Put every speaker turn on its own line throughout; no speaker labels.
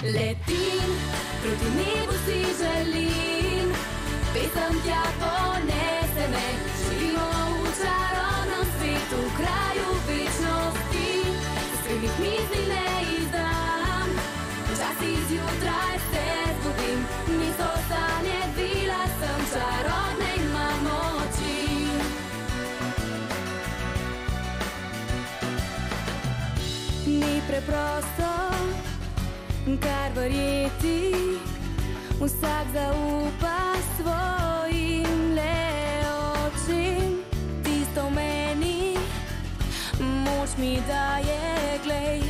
Letim, proti nebu si želim, pesem tja ponese me. Živimo v čarobnem svetu, v kraju večnosti. Skrivnih misli ne izdam, včasih zjutraj se zbudim. Niso sanje, bila sem čarobne, imam moči. Ni preprosto kar verjeti, vsak zaupa svojim le očim. Tisto v meni moč mi daje, glej,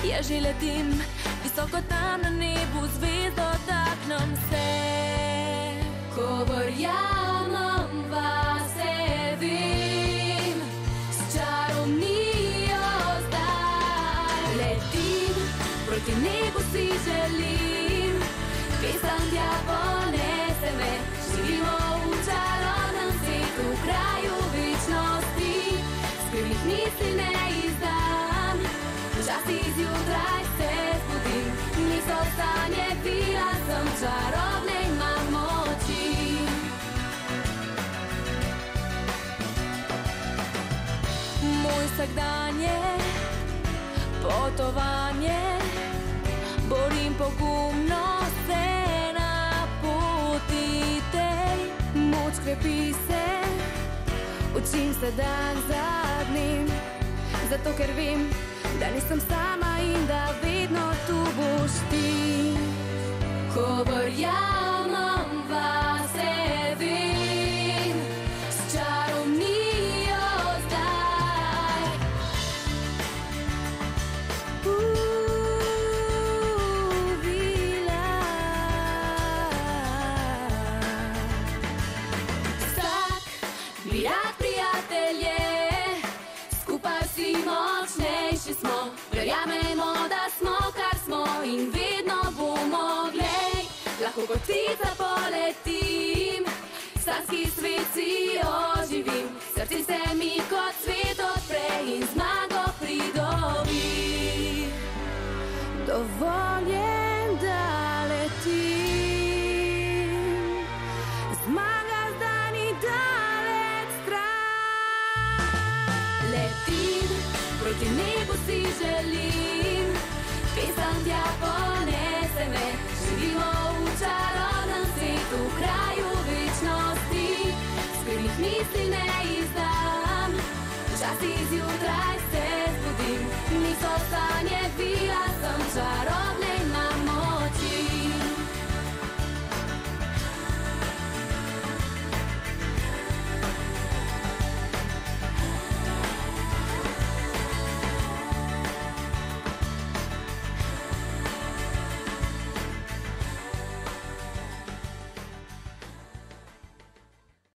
jaz že letim visoko tam na nebu, zvezdo taknem se. Ko verjamem vase, vem, s čarovnijo zdaj letim, proti nebu si želim, pesem tja ponese me. Živimo v čarobnem svetu, v kraju večnosti. Skrivnih misli ne izdam, včasih zjutraj se zbudim. Niso sanje, bila sem čarobne, imam moči. Moj vsakdan je potovanje, borim pogumno se na poti tej. Moč krepi se, učim se dan za dnem, zato ker vem, da nisem sama in da vedno tu boš ti. Ko verjamem vase, vem, s čarovnijo zdaj. Mi rad prijatelje, skupaj vsi močnejši smo. Verjamemo, da smo, kar smo in vedno bomo, glej. Lahko kot ptica poletim, sanjski svet si oživim. Srce se mi kot svet odpre in zmago pridobi. Dovolj je, da letim, zmaga zdaj ni daleč stran. Letim, proti nebu si želim, pesem tja ponese me. Živimo v čarobnem svetu, v kraju večnosti. Skrivnih misli ne izdam, včasih zjutraj se zbudim. Niso sanje, bila sem čarobna.